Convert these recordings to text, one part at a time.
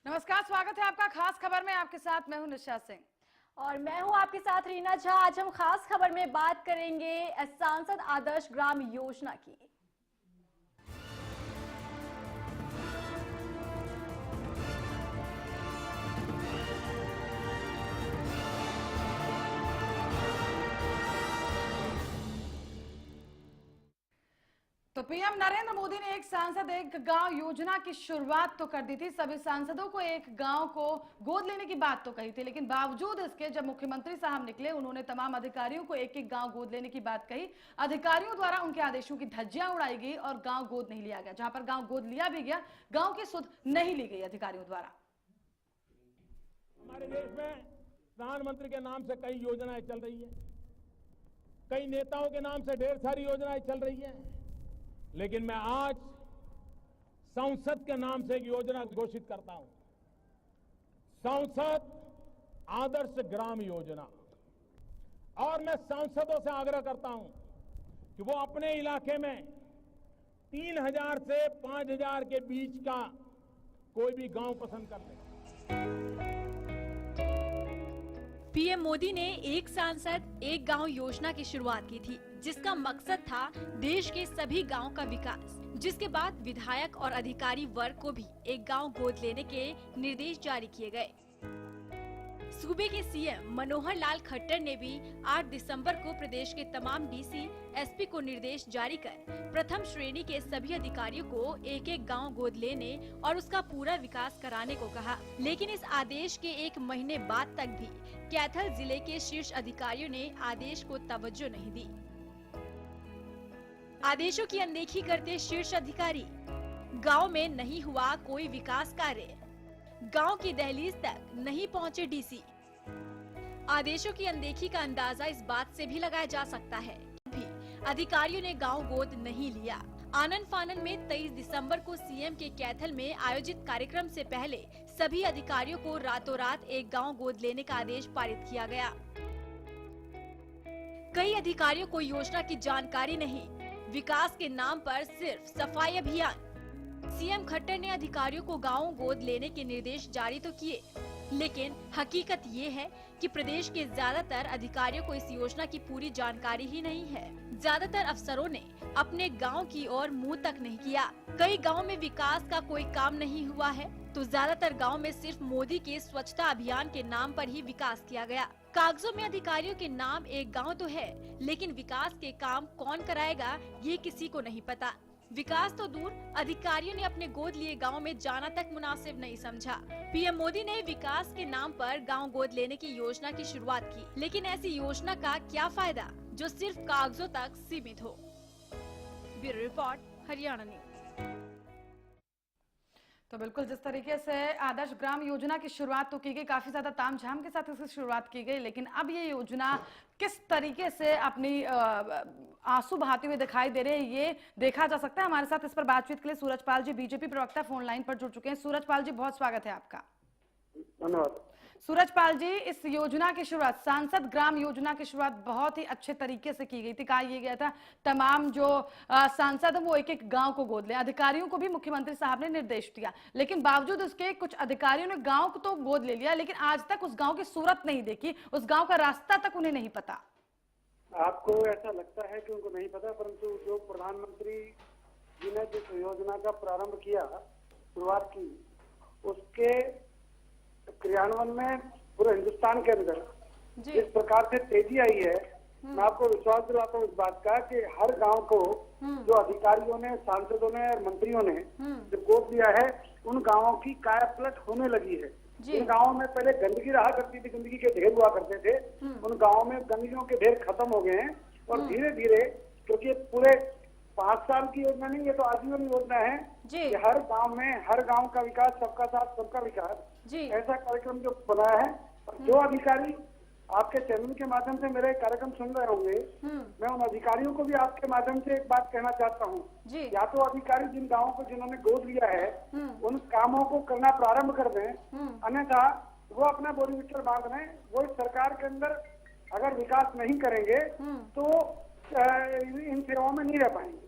नमस्कार, स्वागत है आपका खास खबर में। आपके साथ मैं हूं निशा सिंह और मैं हूं आपके साथ रीना झा। आज हम खास खबर में बात करेंगे सांसद आदर्श ग्राम योजना की। तो पीएम नरेंद्र मोदी ने एक सांसद एक गांव योजना की शुरुआत तो कर दी थी। सभी सांसदों को एक गांव को गोद लेने की बात तो कही थी, लेकिन बावजूद इसके जब मुख्यमंत्री साहब निकले, उन्होंने तमाम अधिकारियों को एक एक गांव गोद लेने की बात कही। अधिकारियों द्वारा उनके आदेशों की धज्जियां उड़ाई गई और गांव गोद नहीं लिया गया। जहां पर गांव गोद लिया भी गया, गांव की सुध नहीं ली गई अधिकारियों द्वारा। हमारे देश में प्रधानमंत्री के नाम से कई योजनाएं चल रही है, कई नेताओं के नाम से ढेर सारी योजनाएं चल रही है, लेकिन मैं आज संसद के नाम से एक योजना घोषित करता हूं, संसद आदर्श ग्राम योजना। और मैं सांसदों से आग्रह करता हूं कि वो अपने इलाके में 3000 से 5000 के बीच का कोई भी गांव पसंद कर ले। पीएम मोदी ने एक सांसद एक गांव योजना की शुरुआत की थी, जिसका मकसद था देश के सभी गांव का विकास। जिसके बाद विधायक और अधिकारी वर्ग को भी एक गांव गोद लेने के निर्देश जारी किए गए। सूबे के सीएम मनोहर लाल खट्टर ने भी 8 दिसंबर को प्रदेश के तमाम डीसी, एसपी को निर्देश जारी कर प्रथम श्रेणी के सभी अधिकारियों को एक एक गांव गोद लेने और उसका पूरा विकास कराने को कहा। लेकिन इस आदेश के 1 महीने बाद तक भी कैथल जिले के शीर्ष अधिकारियों ने आदेश को तवज्जो नहीं दी। आदेशों की अनदेखी करते शीर्ष अधिकारी, गांव में नहीं हुआ कोई विकास कार्य, गांव की दहलीज तक नहीं पहुंचे डीसी। आदेशों की अनदेखी का अंदाजा इस बात से भी लगाया जा सकता है कि अधिकारियों ने गांव गोद नहीं लिया। आनन फानन में 23 दिसंबर को सीएम के कैथल में आयोजित कार्यक्रम से पहले सभी अधिकारियों को रातों रात एक गांव गोद लेने का आदेश पारित किया गया। कई अधिकारियों को योजना की जानकारी नहीं, विकास के नाम पर सिर्फ सफाई अभियान। सीएम खट्टर ने अधिकारियों को गांव गोद लेने के निर्देश जारी तो किए, लेकिन हकीकत ये है कि प्रदेश के ज्यादातर अधिकारियों को इस योजना की पूरी जानकारी ही नहीं है। ज्यादातर अफसरों ने अपने गांव की ओर मुंह तक नहीं किया। कई गांव में विकास का कोई काम नहीं हुआ है, तो ज्यादातर गांव में सिर्फ मोदी के स्वच्छता अभियान के नाम पर ही विकास किया गया। कागजों में अधिकारियों के नाम एक गांव तो है, लेकिन विकास के काम कौन कराएगा ये किसी को नहीं पता। विकास तो दूर, अधिकारियों ने अपने गोद लिए गांव में जाना तक मुनासिब नहीं समझा। पीएम मोदी ने विकास के नाम पर गांव गोद लेने की योजना की शुरुआत की, लेकिन ऐसी योजना का क्या फायदा जो सिर्फ कागजों तक सीमित हो। Bureau report, Haryana news. तो बिल्कुल जिस तरीके से आदर्श ग्राम योजना की शुरुआत तो की गई, काफी ज्यादा तामझाम के साथ इसकी शुरुआत की गई, लेकिन अब ये योजना किस तरीके से अपनी आंसू बहाते हुए दिखाई दे रहे हैं, ये देखा जा सकता है। हमारे साथ इस पर बातचीत के लिए सूरजपाल जी, बीजेपी प्रवक्ता, फोन लाइन पर जुड़ चुके हैं। सूरजपाल जी, बहुत स्वागत है आपका। धन्यवाद। सूरजपाल जी, इस योजना की शुरुआत, सांसद ग्राम योजना की शुरुआत बहुत ही अच्छे तरीके से की गई थी। कहा यह गया था तमाम जो सांसद वो एक एक गांव को गोद लें। अधिकारियों को भी मुख्यमंत्री साहब ने निर्देश दिया, लेकिन बावजूद उसके कुछ अधिकारियों ने गांव को तो गोद ले लिया, लेकिन आज तक उस गांव की सूरत नहीं देखी, उस गांव का रास्ता तक उन्हें नहीं पता। आपको ऐसा लगता है कि उनको नहीं पता, परंतु जो प्रधानमंत्री जी ने जिस योजना का प्रारंभ किया, शुरुआत की, उसके क्रियान्वयन में पूरे हिंदुस्तान के अंदर जिस प्रकार से तेजी आई है, मैं आपको विश्वास दिलाता हूँ इस बात का कि हर गांव को जो अधिकारियों ने, सांसदों ने और मंत्रियों ने जो गोद लिया है, उन गांवों की कायापलट होने लगी है। इन गांवों में पहले गंदगी रहा करती थी, गंदगी के ढेर हुआ करते थे, उन गांवों में गंदगियों के ढेर खत्म हो गए हैं। और धीरे धीरे, क्योंकि पूरे 5 साल की योजना नहीं, ये तो आजीवन योजना है कि हर गांव में, हर गांव का विकास, सबका साथ सबका विकास, ऐसा कार्यक्रम जो बनाया है। और जो अधिकारी आपके चैनल के माध्यम से मेरे कार्यक्रम सुन रहे होंगे, मैं उन अधिकारियों को भी आपके माध्यम से एक बात कहना चाहता हूँ, या तो अधिकारी जिन गांवों को जिन्होंने गोद लिया है उन कामों को करना प्रारंभ कर दें, अन्यथा वो अपना बोरी मीटर बांध लें। वो इस सरकार के अंदर अगर विकास नहीं करेंगे तो इन सेवाओं में नहीं रह पाएंगे।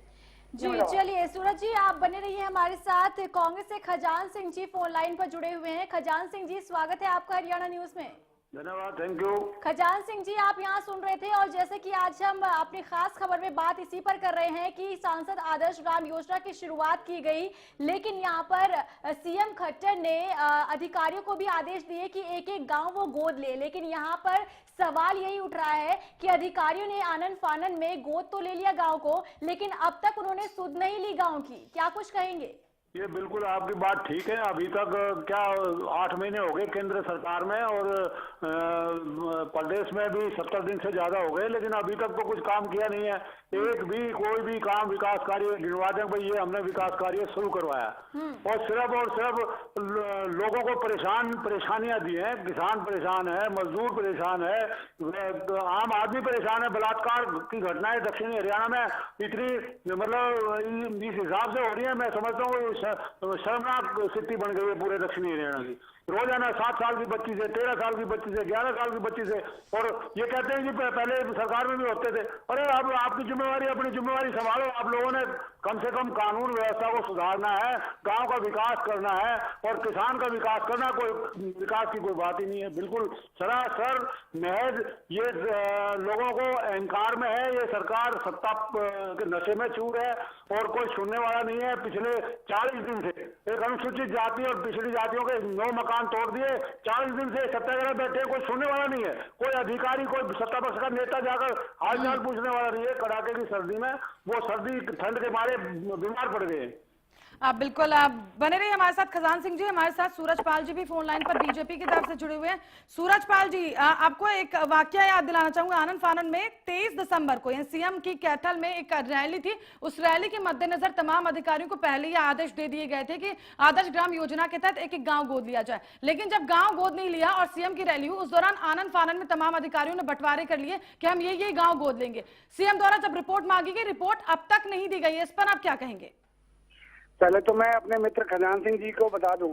जी चलिए सूरज जी आप बने रहिए हमारे साथ। कांग्रेस से खजान सिंह जी फोन लाइन पर जुड़े हुए हैं। खजान सिंह जी स्वागत है आपका हरियाणा न्यूज में। धन्यवाद, थैंक यू। खजान सिंह जी आप यहाँ सुन रहे थे और जैसे कि आज हम अपनी खास खबर में बात इसी पर कर रहे हैं कि सांसद आदर्श ग्राम योजना की शुरुआत की गई, लेकिन यहाँ पर सीएम खट्टर ने अधिकारियों को भी आदेश दिए कि एक एक गांव वो गोद ले, लेकिन यहाँ पर सवाल यही उठ रहा है कि अधिकारियों ने आनन फानन में गोद तो ले लिया गांव को, लेकिन अब तक उन्होंने सुध नहीं ली गांव की। क्या कुछ कहेंगे? ये बिल्कुल आपकी बात ठीक है। अभी तक क्या 8 महीने हो गए केंद्र सरकार में और प्रदेश में भी 70 दिन से ज्यादा हो गए, लेकिन अभी तक तो कुछ काम किया नहीं है। एक भी कोई भी काम विकास कार्य गिनवा दें भाई ये हमने विकास कार्य शुरू करवाया, और सिर्फ लोगों को परेशानियां दी हैं। किसान परेशान है, मजदूर परेशान है, आम आदमी परेशान है। बलात्कार की घटनाएं दक्षिणी हरियाणा में इतनी मतलब इस हिसाब से हो रही है, मैं समझता हूँ शर्मनाक स्थिति बन गई है पूरे दक्षिणी हरियाणा की। रोजाना 7 साल की बच्ची से, 13 साल की बच्ची से, 11 साल की बच्ची से, और ये कहते हैं कि पहले सरकार में भी होते थे। अरे अब आपकी जिम्मेवारी, अपनी जिम्मेवारी संभालो। आप लोगों ने कम से कम कानून व्यवस्था को सुधारना है, गांव का विकास करना है और किसान का विकास करना। कोई विकास की कोई बात ही नहीं है। बिल्कुल सरासर महज ये लोगों को अहंकार में है। ये सरकार सत्ता के नशे में चूर है और कोई सुनने वाला नहीं है। पिछले 40 दिन से एक अनुसूचित जाति और पिछड़ी जातियों के 9 मकान तोड़ दिए। 40 दिन से सत्याग्रह बैठे, कोई सुनने वाला नहीं है। कोई अधिकारी, कोई सत्ता पक्ष का नेता जाकर हालचाल पूछने वाला नहीं है। कड़ाके की सर्दी में वो सर्दी ठंड के मारे बीमार पड़ गए। आप बिल्कुल आप बने रहिए हमारे साथ। खजान सिंह जी हमारे साथ सूरजपाल जी भी फोन लाइन पर बीजेपी की तरफ से जुड़े हुए हैं। सूरजपाल जी आपको एक वाकया याद दिलाना चाहूंगा। आनंद फानन में 23 दिसंबर को सीएम की कैथल में एक रैली थी। उस रैली के मद्देनजर तमाम अधिकारियों को पहले ही आदेश दे दिए गए थे कि आदर्श ग्राम योजना के तहत एक एक गांव गोद लिया जाए, लेकिन जब गांव गोद नहीं लिया और सीएम की रैली हुई, उस दौरान आनंद फानन में तमाम अधिकारियों ने बंटवारे कर लिए कि हम ये गांव गोद लेंगे। सीएम द्वारा जब रिपोर्ट मांगी गई, रिपोर्ट अब तक नहीं दी गई है, इस पर आप क्या कहेंगे? पहले तो मैं अपने मित्र खजान सिंह जी को बता दूं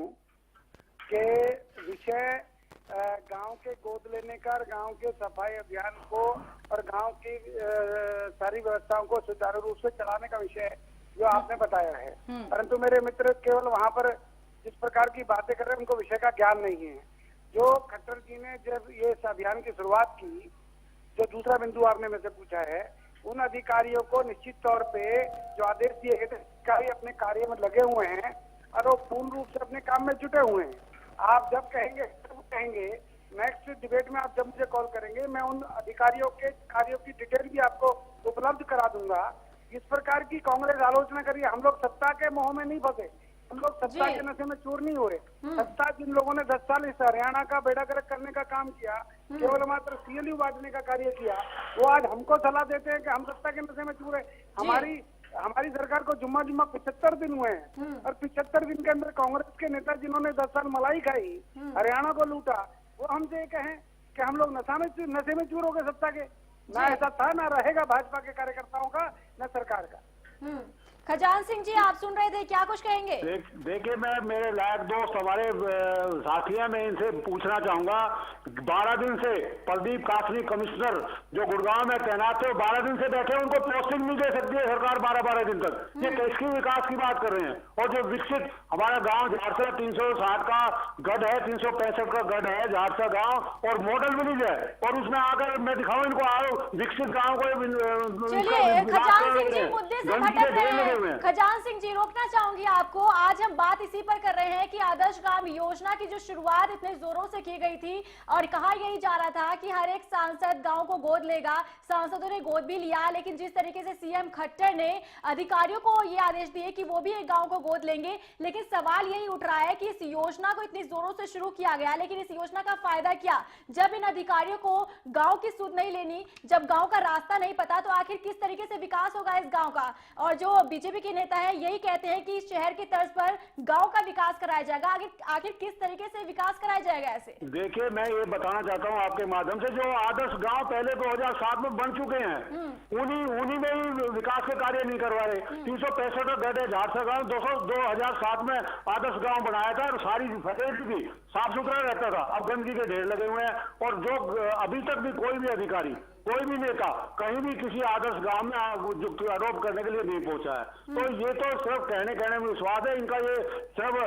कि विषय गांव के गोद लेने का, गांव के सफाई अभियान को और गांव की सारी व्यवस्थाओं को सुचारू रूप से चलाने का विषय है जो आपने बताया है। परंतु मेरे मित्र केवल वहां पर जिस प्रकार की बातें कर रहे हैं उनको विषय का ज्ञान नहीं है। जो खट्टर जी ने जब ये अभियान की शुरुआत की, जो दूसरा बिंदु आपने मेरे से पूछा है, उन अधिकारियों को निश्चित तौर पे जो आदेश दिए गए थे, अधिकारी अपने कार्य में लगे हुए हैं और वो पूर्ण रूप से अपने काम में जुटे हुए हैं। आप जब कहेंगे नेक्स्ट डिबेट में, आप जब मुझे कॉल करेंगे, मैं उन अधिकारियों के कार्यों की डिटेल भी आपको उपलब्ध करा दूंगा। इस प्रकार की कांग्रेस आलोचना करिए। हम लोग सत्ता के मोह में नहीं फंसे, हम लोग सत्ता के नशे में चूर नहीं हो रहे। सत्ता जिन लोगों ने 10 साल इस हरियाणा का बेड़ा गर्क करने का काम किया, केवल मात्र सीएलयू बांटने का कार्य किया, वो आज हमको सलाह देते हैं कि हम सत्ता के नशे में चूर है। हमारी सरकार को जुम्मा 75 दिन हुए हैं और 75 दिन के अंदर कांग्रेस के नेता जिन्होंने 10 साल मलाई खाई, हरियाणा को लूटा, वो हमसे ये कहें कि हम लोग नशे में चूर हो गए सत्ता के। ना ऐसा था, ना रहेगा भाजपा के कार्यकर्ताओं का, न सरकार का। खजान सिंह जी आप सुन रहे थे, क्या कुछ कहेंगे? देखिए, मैं मेरे लायक दोस्त हमारे साथी हैं, मैं इनसे पूछना चाहूंगा। 12 दिन से प्रदीप कासनी कमिश्नर जो गुड़गांव में तैनात थे, 12 दिन से बैठे, उनको पोस्टिंग नहीं दे सकती है सरकार 12-12 दिन तक। ये किसकी विकास की बात कर रहे हैं? और जो विकसित हमारा गांव झारसा 360 का गढ़ है, 365 का गढ़ है झारसा गांव, और मॉडल विलेज है, और उसमें आकर मैं दिखाऊं इनको, आओ विकसित गाँव को। चलिए खजान सिंह जी मुद्दे से भटक रहे हैं। खजान सिंह जी रोकना चाहूंगी आपको। आज हम बात इसी पर कर रहे हैं कि आदर्श ग्राम योजना की जो शुरुआत इतने जोरों से की गई थी और कहा यही जा रहा था कि हर एक सांसद गांव को गोद लेगा, सांसदों ने गोद भी लिया, लेकिन जिस तरीके से सीएम खट्टर ने अधिकारियों को ये आदेश दिए कि वो भी एक गांव को गोद लेंगे, लेकिन सवाल यही उठ रहा है कि इस योजना को इतनी जोरों से शुरू किया गया, लेकिन इस योजना का फायदा क्या? जब इन अधिकारियों को गांव की सुध नहीं लेनी, जब गांव का रास्ता नहीं पता, तो आखिर किस तरीके से विकास होगा इस गांव का? और जो बीजेपी के नेता है यही कहते हैं कि शहर की तर्ज पर गांव का विकास कराया जाएगा। आखिर किस तरीके से विकास कराया जाएगा ऐसे? देखिए, मैं ये बताना चाहता हूँ आपके माध्यम से, जो आदर्श गांव पहले 2007 में बन चुके हैं, उन्हीं में ही विकास के कार्य नहीं करवा रहे। 365 का गढ़ है झारसा गाँव, 2007 में आदर्श गाँव बनाया था और सारी फैसिलिटी भी साफ सुथरा रहता था। अब गंदगी के ढेर लगे हुए हैं, और जो अभी तक भी कोई भी अधिकारी कोई भी नेता कहीं भी किसी आदर्श गांव में आरोप करने के लिए नहीं पहुंचा है। तो ये तो सिर्फ कहने में विश्वास है इनका, ये सब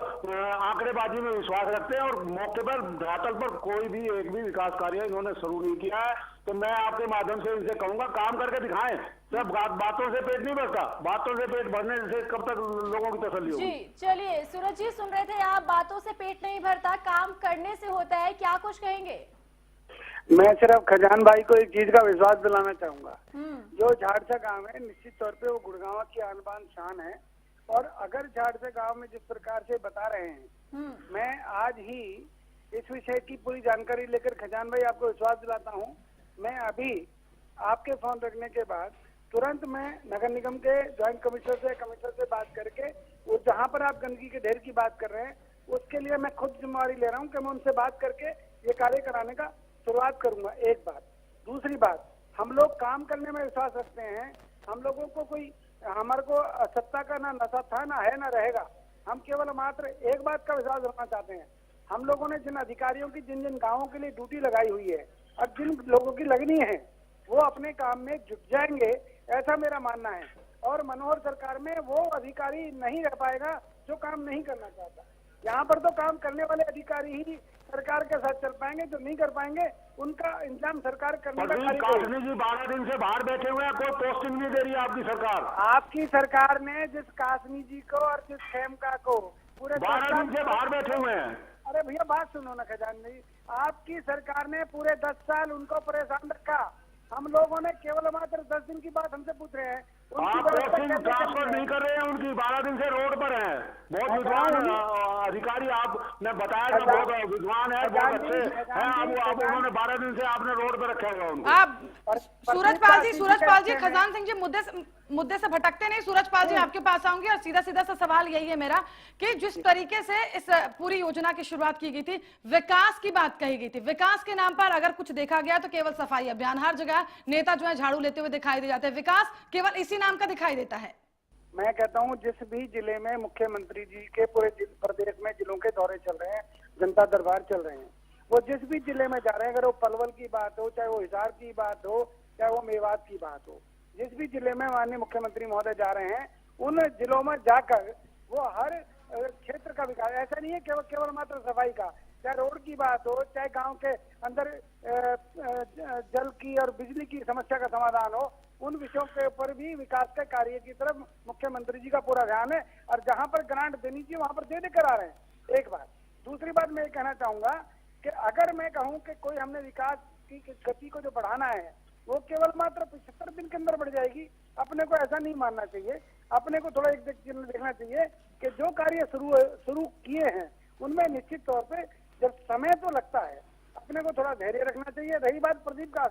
आंकड़ेबाजी में विश्वास रखते हैं और मौके पर धरातल पर कोई भी एक भी विकास कार्य इन्होंने शुरू नहीं किया है। तो मैं आपके माध्यम से इनसे कहूंगा काम करके दिखाएं, सिर्फ बातों से पेट नहीं भरता, बातों से पेट भरने से कब तक लोगों की तसल्ली होगी। जी चलिए, सूरज जी सुन रहे थे आप, बातों से पेट नहीं भरता, काम करने से होता है, क्या कुछ कहेंगे? मैं सिर्फ खजान भाई को एक चीज का विश्वास दिलाना चाहूंगा, जो झाड़सा गांव है निश्चित तौर पे वो गुड़गांव की आन बान शान है। और अगर झाड़सा गांव में जिस प्रकार से बता रहे हैं, मैं आज ही इस विषय की पूरी जानकारी लेकर खजान भाई आपको विश्वास दिलाता हूं। मैं अभी आपके फोन रखने के बाद तुरंत मैं नगर निगम के ज्वाइंट कमिश्नर से बात करके वो जहां पर आप गंदगी के ढेर की बात कर रहे हैं उसके लिए मैं खुद जिम्मेवारी ले रहा हूं कि मैं उनसे बात करके ये कार्य कराने का शुरुआत करूंगा। एक बात। दूसरी बात, हम लोग काम करने में विश्वास रखते हैं। हम लोगों को कोई हमारे को सत्ता का ना नशा था ना है ना रहेगा। हम केवल मात्र एक बात का विश्वास रखना चाहते हैं, हम लोगों ने जिन अधिकारियों की जिन जिन गांवों के लिए ड्यूटी लगाई हुई है और जिन लोगों की लगनी है वो अपने काम में जुट जाएंगे, ऐसा मेरा मानना है। और मनोहर सरकार में वो अधिकारी नहीं रह पाएगा जो काम नहीं करना चाहता। यहाँ पर तो काम करने वाले अधिकारी ही सरकार के साथ चल पाएंगे, जो नहीं कर पाएंगे उनका इंतजाम सरकार करने का कार्य। कासनी जी 12 दिन से बाहर बैठे हुए हैं, कोई पोस्टिंग नहीं दे रही है आपकी सरकार। आपकी सरकार ने जिस कासनी जी को और जिस खेमका को पूरे 12 दिन से बाहर बैठे हुए हैं। अरे भैया बात सुनो ना खजान जी, आपकी सरकार ने पूरे 10 साल उनको परेशान रखा। हम लोगों ने केवल मात्र 10 दिन की बात हमसे पूछ रहे हैं, आप पोस्टिंग ट्रांसफर नहीं कर रहे हैं उनकी, 12 दिन से रोड पर हैं। बहुत विद्वान अधिकारी आपने बताया था, बहुत विद्वान है, बहुत अच्छे हैं। अब उन्होंने 12 दिन से आपने रोड पर रखा हुआ उनको। आप सूरजपाल जी खजान सिंह जी मुद्दे से भटकते नहीं। सूरजपाल जी आपके पास आऊंगी और सीधा सा सवाल यही है मेरा कि जिस तरीके से इस पूरी योजना की शुरुआत की गई थी, विकास की बात कही गई थी, विकास के नाम पर अगर कुछ देखा गया तो केवल सफाई अभियान, हर जगह नेता जो है झाड़ू लेते हुए दिखाई दे जाते हैं, विकास केवल इसी नाम का दिखाई देता है। मैं कहता हूं जिस भी जिले में मुख्यमंत्री जी के पूरे प्रदेश में जिलों के दौरे चल रहे हैं, जनता दरबार चल रहे हैं, वो जिस भी जिले में जा रहे हैं, अगर वो पलवल की बात हो, चाहे वो हिसार की बात हो, चाहे वो मेवात की बात हो, जिस भी जिले में माननीय मुख्यमंत्री महोदय जा रहे हैं, उन जिलों में जाकर वो हर क्षेत्र का विकास, ऐसा नहीं है केवल मात्र सफाई का, चाहे रोड की बात हो, चाहे गांव के अंदर जल की और बिजली की समस्या का समाधान हो, उन विषयों के ऊपर भी विकास के कार्य की तरफ मुख्यमंत्री जी का पूरा ध्यान है। और जहां पर ग्रांट देनी चाहिए वहां पर दे कर आ रहे हैं। एक बात। दूसरी बात मैं ये कहना चाहूंगा कि अगर मैं कहूं कि कोई हमने विकास की गति को जो बढ़ाना है वो केवल मात्र 75 दिन के अंदर बढ़ जाएगी, अपने को ऐसा नहीं मानना चाहिए। अपने को थोड़ा एक देखना चाहिए कि जो कार्य शुरू किए हैं उनमें निश्चित तौर पे जब समय तो लगता है, अपने को थोड़ा धैर्य रखना चाहिए। रही बात प्रदीप का,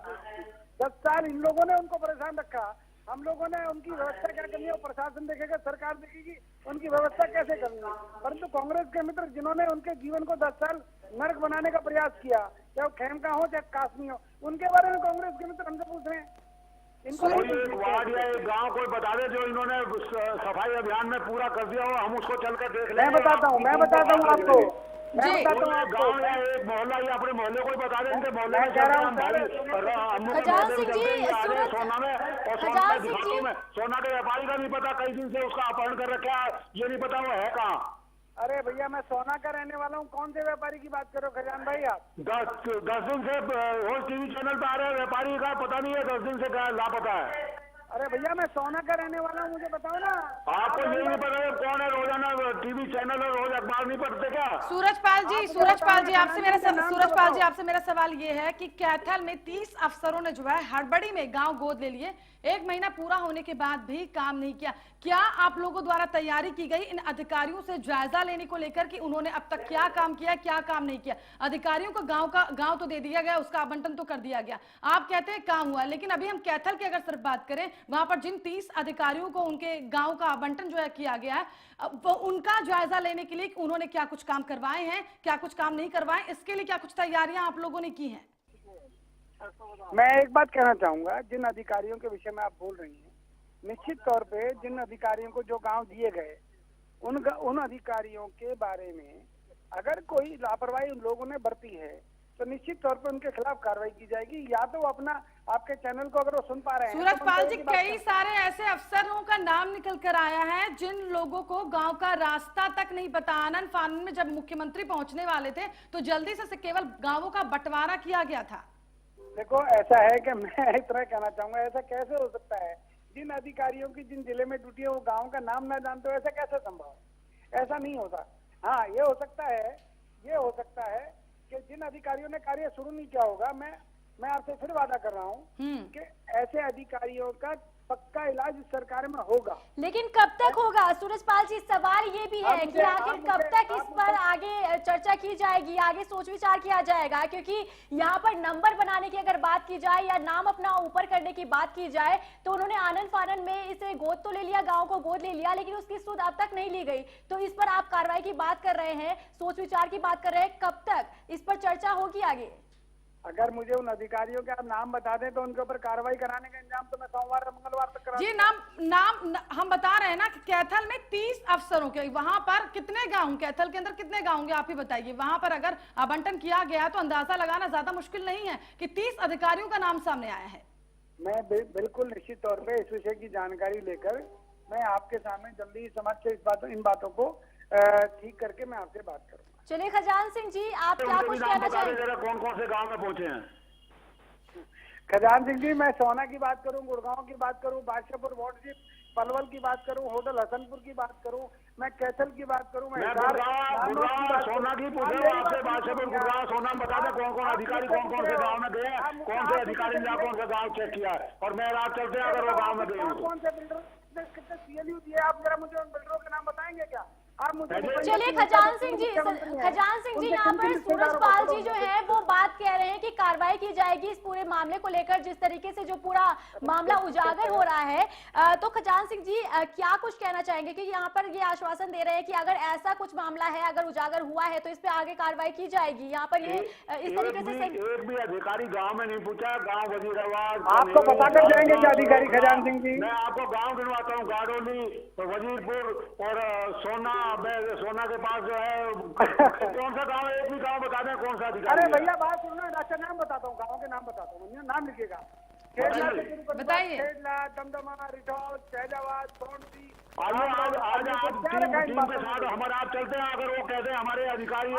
10 साल इन लोगों ने उनको परेशान रखा, हम लोगों ने उनकी व्यवस्था क्या करनी है वो प्रशासन देखेगा, सरकार देखेगी उनकी व्यवस्था कैसे करनी है। परंतु कांग्रेस के मित्र जिन्होंने उनके जीवन को 10 साल नर्क बनाने का प्रयास किया, चाहे वो खेमका हो चाहे कासनी हो, उनके बारे में कांग्रेस के मित्र हमसे पूछ रहे हैं। इनको एक वार्ड या एक गांव कोई बता दे जो इन्होंने सफाई अभियान में पूरा कर दिया हो, हम उसको चलकर देख लेंगे। मैं बताता हूँ आपको, गाँव या एक मोहल्ला या अपने मोहल्ले को बता दें, इनके मोहल्ले में सोना में और सोना के व्यापारी का नहीं पता, कई दिन से उसका अपहरण कर रखा है, ये नहीं पता वो है कहाँ। अरे भैया मैं सोना का रहने वाला हूँ, कौन से व्यापारी की बात करो खजान भाई आप? 10 दिन से रोज टीवी चैनल पे आ रहे हैं, व्यापारी का पता नहीं है, 10 दिन से लापता है। अरे भैया मैं सोना का रहने वाला हूँ, मुझे बताओ ना। आपको ये नहीं पता है कौन है? रोजाना टीवी चैनल और रोज अखबार नहीं पढ़ते क्या? सूरजपाल जी आपसे मेरा सवाल ये है कि कैथल में 30 अफसरों ने जो है हड़बड़ी में गांव गोद ले लिए, 1 महीना पूरा होने के बाद भी काम नहीं किया। क्या आप लोगों द्वारा तैयारी की गई इन अधिकारियों से जायजा लेने को लेकर कि उन्होंने अब तक क्या काम किया, क्या काम नहीं किया? अधिकारियों को गांव तो दे दिया गया, उसका आवंटन तो कर दिया गया, आप कहते हैं काम हुआ, लेकिन अभी हम कैथल की अगर सिर्फ बात करें, वहां पर जिन 30 अधिकारियों को उनके गांव का आवंटन जो है किया गया है, वो उनका जायजा लेने के लिए उन्होंने क्या कुछ काम करवाए हैं, क्या कुछ काम नहीं करवाए, इसके लिए क्या कुछ तैयारियां आप लोगों ने की हैं? मैं एक बात कहना चाहूंगा, जिन अधिकारियों के विषय में आप बोल रही हैं, निश्चित तौर पे जिन अधिकारियों को जो गांव दिए गए उन अधिकारियों के बारे में अगर कोई लापरवाही उन लोगों ने बरती है तो निश्चित तौर पे उनके खिलाफ कार्रवाई की जाएगी। या तो वो अपना आपके चैनल को अगर वो सुन पा रहे हैं। सूरज तो पाल मंत्री जी, की बात कई सारे ऐसे अफसरों का नाम निकल कर आया है जिन लोगों को गांव का रास्ता तक नहीं पता। आनन फानन में जब मुख्यमंत्री पहुंचने वाले थे तो जल्दी से केवल गांवों का बंटवारा किया गया था। देखो, ऐसा है कि मैं इतना कहना चाहूंगा, ऐसा कैसे हो सकता है जिन अधिकारियों की जिन जिले में ड्यूटी है वो गांव का नाम ना जानते हो, ऐसा कैसे संभव है? ऐसा नहीं होता। हाँ, ये हो सकता है कि जिन अधिकारियों ने कार्य शुरू नहीं किया होगा, मैं आपसे फिर वादा कर रहा हूँ कि ऐसे अधिकारियों का पक्का इलाज इस सरकार में होगा। लेकिन कब तक होगा सूरज पाल जी? सवाल ये भी है कि आखिर कब तक इस पर आगे चर्चा की जाएगी, आगे सोच विचार किया जाएगा? क्योंकि यहाँ पर नंबर बनाने की अगर बात की जाए या नाम अपना ऊपर करने की बात की जाए तो उन्होंने आनन फानन में इसे गोद तो ले लिया, गाँव को गोद ले लिया, लेकिन उसकी सुध अब तक नहीं ली गई। तो इस पर आप कार्रवाई की बात कर रहे हैं, सोच विचार की बात कर रहे हैं, कब तक इस पर चर्चा होगी आगे? अगर मुझे उन अधिकारियों के आप नाम बता दें तो उनके ऊपर कार्रवाई कराने का इंतजाम तो मैं सोमवार और मंगलवार तक करा जी, नाम हम बता रहे हैं ना कि कैथल में 30 अफसरों के, वहां पर कितने गांव, कैथल के अंदर कितने गांव होंगे आप ही बताइए। वहां पर अगर आवंटन किया गया तो अंदाजा लगाना ज्यादा मुश्किल नहीं है कि 30 अधिकारियों का नाम सामने आया है। मैं बिल्कुल निश्चित तौर पे इस विषय की जानकारी लेकर मैं आपके सामने जल्दी ही समाज से इन बातों को ठीक करके मैं आपसे बात करूंगा। चलिए खजान सिंह जी, आप क्या कुछ कहना चाहेंगे? कौन कौन से गांव में पहुंचे हैं? खजान सिंह जी, मैं सोना की बात करूं, गुड़गांव की बात करूं, बादशाहपुर वार्डशिप, पलवल की बात करूं, होटल हसनपुर की बात करूं, मैं कैथल की बात करूं, मैं गुड़गांव सोना की पूछ रहा हूं आपसे। बादशाहपुर गुड़गांव सोना बता दें कौन कौन अधिकारी कौन कौन से गाँव में गए हैं, कौन से अधिकारी ने कौन सा गाँव चेक किया है, और मैं रात चलते हैं अगर वो गाँव में गए। कौन से बिल्डर कितने CLU दिए, आप जरा मुझे उन बिल्डरों के नाम बताएंगे क्या? आप मुझे चलिए खजान सिंह जी, यहाँ पर सूरज पाल जी जो है वो बात कह रहे हैं कि कार्रवाई की जाएगी इस पूरे मामले को लेकर, जिस तरीके से जो पूरा मामला उजागर हो रहा है। तो खजान सिंह जी क्या कुछ कहना चाहेंगे कि यहाँ पर ये आश्वासन दे रहे हैं कि अगर ऐसा कुछ मामला है, अगर उजागर हुआ है तो इस पे आगे कार्रवाई की जाएगी? यहाँ पर ये इस तरीके से एक भी अधिकारी गाँव में नहीं पूछा। गाँव वजीराबाद आपको पता कर जाएंगे क्या अधिकारी खजान सिंह जी? मैं आपको गाँव गिनवाता हूँ, गाडोली, वजीरपुर और सोना के पास जो है कौन सा गांव है, एक भी गांव बता दें कौन सा अधिकारी। अरे भैया बात सुनो, डॉक्टर नाम बताता हूँ, गाँव के नाम बताता हूँ, नाम लिखिएगा। बताइए। दमदमा, रिठौर, शहजाबाद, सोनसी। आज टीम के साथ हमारे आप चलते हैं, अगर वो कहते हैं हमारे अधिकारी।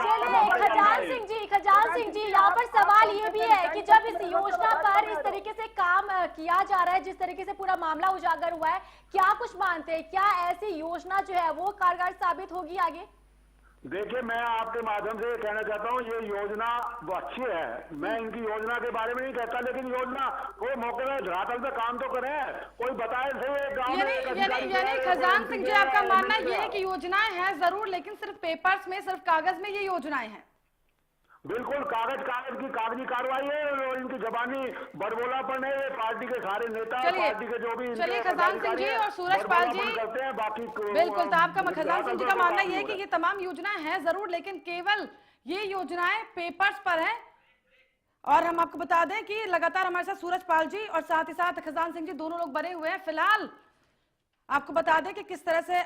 खजान सिंह जी, यहाँ पर सवाल ये भी है कि जब इस योजना पर इस तरीके से काम किया जा रहा है, जिस तरीके से पूरा मामला उजागर हुआ है, क्या कुछ मानते हैं, क्या ऐसी योजना जो है वो कारगर साबित होगी आगे? देखिए, मैं आपके माध्यम से कहना चाहता हूँ, ये योजना अच्छी है। मैं इनकी योजना के बारे में नहीं कहता, लेकिन योजना कोई मौके में धरातल पे काम तो करें, कोई बताए सही गाँव में। यानी खजान सिंह जी, आपका मानना ये है कि योजनाएं हैं जरूर, लेकिन सिर्फ पेपर्स में, सिर्फ कागज में ये योजनाएं हैं? बिल्कुल कागज की कागजी कार्रवाई है, और इनकी जबानी बड़बोलापन है। ये पार्टी के सारे नेता, पार्टी के जो भी, चलिए खजान सिंह जी और सूरज पाल जी करते हैं, बाकी बिल्कुल। तो आपका खजान सिंह जी का मानना ये है कि ये तमाम योजनाएं हैं जरूर, लेकिन केवल ये योजनाएं पेपर्स पर है। और हम आपको बता दें कि लगातार हमारे साथ सूरज पाल जी और साथ ही साथ खजान सिंह जी दोनों लोग बने हुए हैं। फिलहाल आपको बता दें कि किस तरह से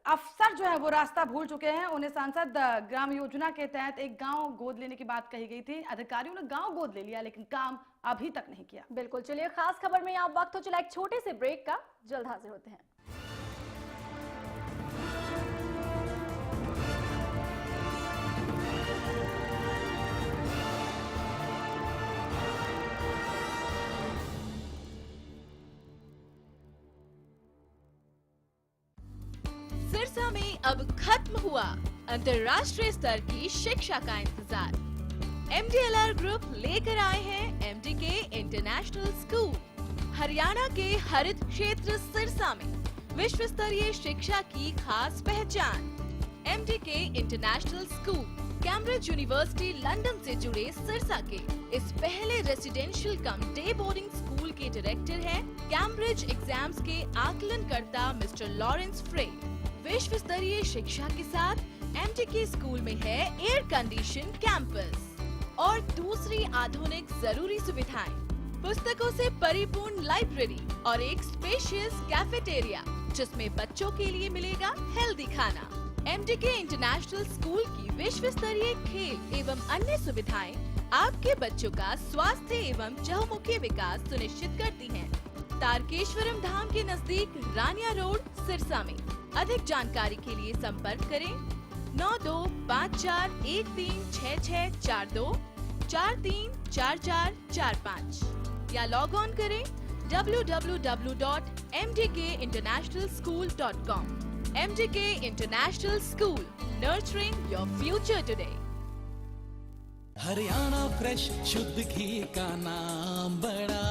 अफसर जो है वो रास्ता भूल चुके हैं। उन्हें सांसद ग्राम योजना के तहत एक गांव गोद लेने की बात कही गई थी, अधिकारियों ने गांव गोद ले लिया, लेकिन काम अभी तक नहीं किया। बिल्कुल, चलिए खास खबर में यहाँ वक्त हो चला एक छोटे से ब्रेक का, जल्द हाजिर होते हैं। सिरसा में अब खत्म हुआ अंतर्राष्ट्रीय स्तर की शिक्षा का इंतजार। MDLR ग्रुप लेकर आए हैं MDK इंटरनेशनल स्कूल। हरियाणा के हरित क्षेत्र सिरसा में विश्व स्तरीय शिक्षा की खास पहचान। MDK international school Cambridge university London से जुड़े सिरसा के इस पहले रेसिडेंशियल कम डे बोर्डिंग स्कूल के डायरेक्टर हैं कैम्ब्रिज एग्जाम्स के आकलनकर्ता मिस्टर लॉरेंस फ्रे। विश्व स्तरीय शिक्षा के साथ MDK स्कूल में है एयर कंडीशन कैंपस और दूसरी आधुनिक जरूरी सुविधाएं, पुस्तकों से परिपूर्ण लाइब्रेरी और एक स्पेशियस कैफेटेरिया जिसमें बच्चों के लिए मिलेगा हेल्दी खाना। MDK इंटरनेशनल स्कूल की विश्व स्तरीय खेल एवं अन्य सुविधाएं आपके बच्चों का स्वास्थ्य एवं चहुमुखी विकास सुनिश्चित करती हैं। तारकेश्वरम धाम के नजदीक रानिया रोड, सिरसा में। अधिक जानकारी के लिए संपर्क करें 9254136642 434445 या लॉग ऑन करें www.mdkinternationalschool.com। MDK International School, nurturing your future today. Haryana fresh शुद्ध घी का नाम बड़ा,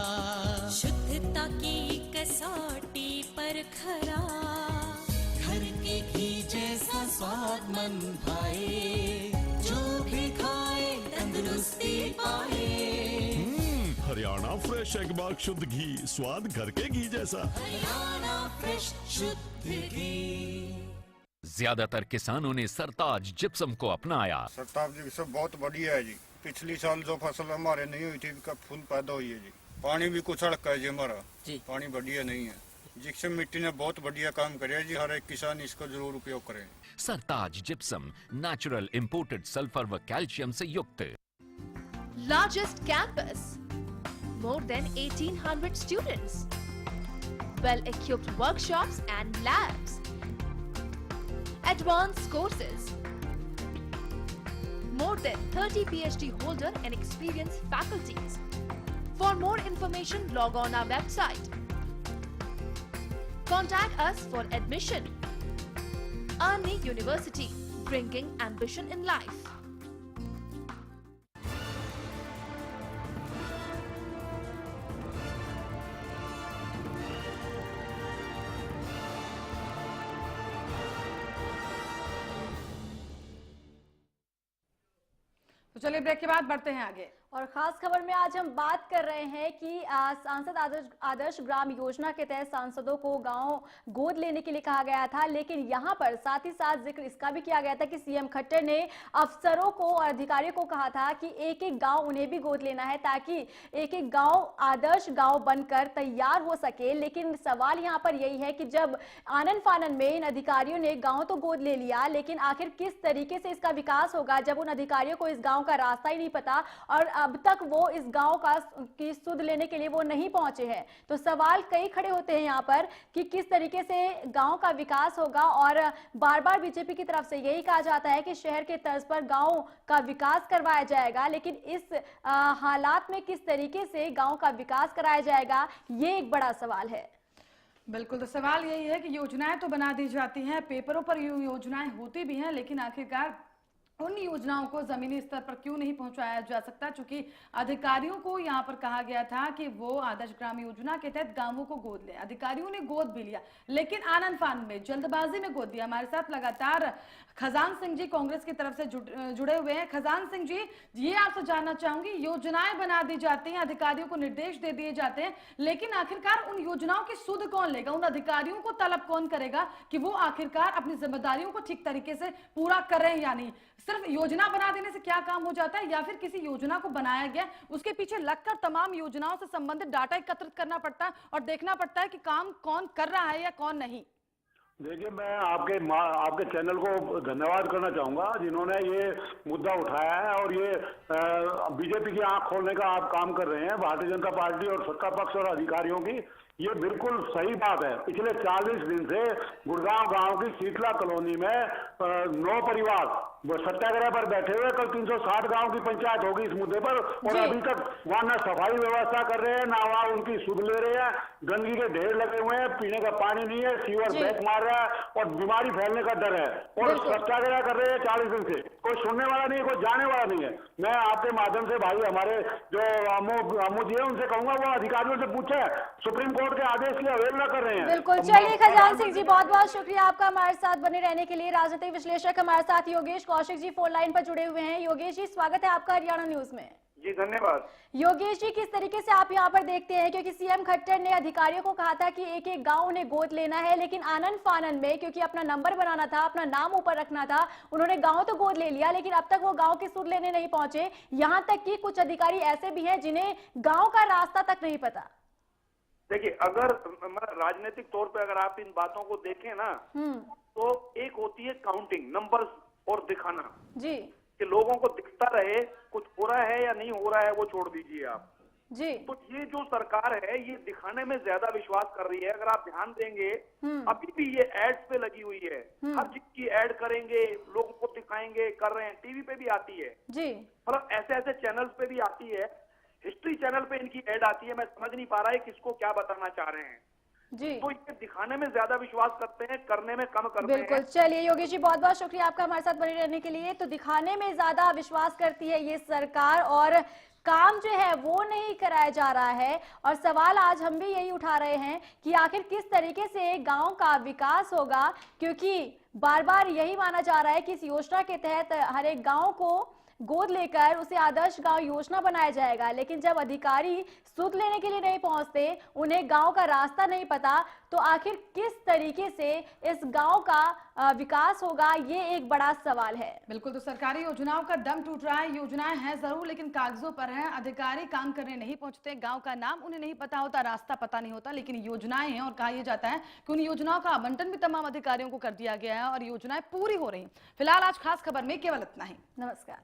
शुद्धता की कसौटी पर खरा, घर के घी जैसा स्वाद मन भाए, जो भी खाए तंदुरुस्ती पाए। हरियाणा फ्रेश एगबाग शुद्ध घी, स्वाद घर के घी जैसा। हरियाणा फ्रेश शुद्ध घी। ज्यादातर किसानों ने सरताज जिप्सम को अपनाया। सरताज जिप्सम बहुत बढ़िया है जी। पिछली साल जो फसल हमारे नहीं हुई थी उसका फूल पैदा हुई है जी। पानी भी कुछ अड़का है जी हमारा जी, पानी बढ़िया नहीं है। जिप्सम मिट्टी ने बहुत बढ़िया काम करे जी, हर एक किसान इसका जरूर उपयोग करे। सरताज जिप्सम नेचुरल इंपोर्टेड सल्फर व कैल्शियम से युक्त। Largest campus, more than 1800 students, well-equipped workshops and labs, advanced courses, more than 30 PhD holder and experienced faculties. For more information, log on our website. Contact us for admission. Army University, bringing ambition in life. तो चलिए break के बाद बढ़ते हैं आगे। और खास खबर में आज हम बात कर रहे हैं कि सांसद आदर्श ग्राम योजना के तहत सांसदों को गांव गोद लेने के लिए कहा गया था, लेकिन यहां पर साथ ही साथ जिक्र इसका भी किया गया था कि सीएम खट्टर ने अफसरों को और अधिकारियों को कहा था कि एक एक गांव उन्हें भी गोद लेना है ताकि एक एक गांव आदर्श गांव बनकर तैयार हो सके। लेकिन सवाल यहां पर यही है कि जब आनन फानन में इन अधिकारियों ने गाँव तो गोद ले लिया, लेकिन आखिर किस तरीके से इसका विकास होगा जब उन अधिकारियों को इस गाँव का रास्ता ही नहीं पता और अब तक वो इस गांव की सुध लेने के लिए वो नहीं पहुंचे हैं। तो सवाल कई खड़े होते हैं यहाँ पर कि किस तरीके से गांव का विकास होगा। और बार बार बीजेपी की तरफ से यही कहा जाता है कि शहर के तर्ज पर गांव का विकास करवाया जाएगा, लेकिन इस हालात में किस तरीके से गांव का विकास कराया जाएगा, ये एक बड़ा सवाल है। बिल्कुल, तो सवाल यही है कि योजनाएं तो बना दी जाती हैं, पेपरों पर योजनाएं होती भी हैं, लेकिन आखिरकार उन योजनाओं को जमीनी स्तर पर क्यों नहीं पहुंचाया जा सकता? चूंकि अधिकारियों को यहां पर कहा गया था कि वो आदर्श ग्राम योजना के तहत गांवों को गोद लें। अधिकारियों ने गोद भी लिया, लेकिन आनन फानन में जल्दबाजी में गोद दिया। हमारे साथ लगातार खजान सिंह जी कांग्रेस की तरफ से जुड़े हुए हैं। खजान सिंह जी, ये आपसे जानना चाहूंगी, योजनाएं बना दी जाती हैं, अधिकारियों को निर्देश दे दिए जाते हैं, लेकिन आखिरकार उन योजनाओं की सुध कौन लेगा? उन अधिकारियों को तलब कौन करेगा कि वो आखिरकार अपनी जिम्मेदारियों को ठीक तरीके से पूरा करें या नहीं? सिर्फ योजना बना देने से क्या काम हो जाता है, या फिर किसी योजना को बनाया गया उसके पीछे लगकर तमाम योजनाओं से संबंधित डाटा एकत्रित करना पड़ता है और देखना पड़ता है कि काम कौन कर रहा है या कौन नहीं? देखिए, मैं आपके चैनल को धन्यवाद करना चाहूंगा जिन्होंने ये मुद्दा उठाया है और ये बीजेपी की आंख खोलने का आप काम कर रहे हैं, भारतीय जनता पार्टी और सत्ता पक्ष और अधिकारियों की। ये बिल्कुल सही बात है। पिछले 40 दिन से गुड़गांव गांव की शीतला कॉलोनी में 9 परिवार सत्याग्रह पर बैठे हुए। कल 360 गांव की पंचायत होगी इस मुद्दे पर और अभी तक वहां न सफाई व्यवस्था कर रहे हैं, ना वहां उनकी सुध ले रहे हैं। गंदगी के ढेर लगे हुए हैं, पीने का पानी नहीं है, सीवर बैक मार रहा है और बीमारी फैलने का डर है और सत्याग्रह कर रहे हैं 40 दिन से। कोई सुनने वाला नहीं है, कोई जाने वाला नहीं है। मैं आपके माध्यम से भाई हमारे जो अमू जी है उनसे कहूंगा वो अधिकारियों से पूछे, सुप्रीम कोर्ट के आदेश की अवहेलना कर रहे हैं। बिल्कुल, चलिए खजान सिंह जी, बहुत बहुत शुक्रिया आपका हमारे साथ बने रहने के लिए। राजनीतिक विश्लेषक हमारे साथ योगेश कौशिक जी फोन लाइन पर जुड़े हुए हैं। योगेश जी, स्वागत है आपका हरियाणा न्यूज में। जी धन्यवाद। योगेश जी, किस तरीके से आप यहाँ पर देखते हैं, क्योंकि सीएम खट्टर ने अधिकारियों को कहा था कि एक एक गांव उन्हें गोद लेना है, लेकिन आनन फानन में क्योंकि अपना नंबर बनाना था, अपना नाम ऊपर रखना था, उन्होंने गांव तो गोद ले लिया, लेकिन अब तक वो गांव की सुध लेने नहीं पहुंचे। यहाँ तक कि कुछ अधिकारी ऐसे भी हैं जिन्हें गांव का रास्ता तक नहीं पता। देखिए, अगर राजनीतिक तौर पे अगर आप इन बातों को देखें ना, तो एक होती है काउंटिंग, नंबर्स और दिखाना जी, कि लोगों को दिखता रहे कुछ हो रहा है या नहीं हो रहा है वो छोड़ दीजिए आप जी। तो ये जो सरकार है ये दिखाने में ज्यादा विश्वास कर रही है। अगर आप ध्यान देंगे अभी भी ये एड्स पे लगी हुई है, हर चीज की एड करेंगे, लोगों को दिखाएंगे, कर रहे हैं। टीवी पे भी आती है जी, मतलब ऐसे ऐसे चैनल्स पे भी आती है, हिस्ट्री चैनल पे इनकी एड आती है। मैं समझ नहीं पा रहा है किसको क्या बताना चाह रहे हैं जी। तो ये दिखाने में ज्यादा विश्वास करते हैं, करने में कम करते हैं। बिल्कुल। चलिए योगेश जी, बहुत बहुत शुक्रिया आपका हमारे साथ बने रहने के लिए। तो दिखाने में ज्यादा विश्वास करती है ये सरकार और काम जो है वो नहीं कराया जा रहा है। और सवाल आज हम भी यही उठा रहे हैं कि आखिर किस तरीके से गांव का विकास होगा, क्योंकि बार बार यही माना जा रहा है कि इस योजना के तहत हर एक गांव को गोद लेकर उसे आदर्श गांव योजना बनाया जाएगा, लेकिन जब अधिकारी सुध लेने के लिए नहीं पहुंचते, उन्हें गांव का रास्ता नहीं पता, तो आखिर किस तरीके से इस गांव का विकास होगा, ये एक बड़ा सवाल है। बिल्कुल, तो सरकारी योजनाओं का दम टूट रहा है। योजनाएं हैं जरूर लेकिन कागजों पर हैं, अधिकारी काम करने नहीं पहुंचते, गांव का नाम उन्हें नहीं पता होता, रास्ता पता नहीं होता, लेकिन योजनाएं हैं और कहा यह जाता है कि उन योजनाओं का आवंटन भी तमाम अधिकारियों को कर दिया गया है और योजनाएं पूरी हो रही हैं। फिलहाल आज खास खबर में केवल इतना ही। नमस्कार।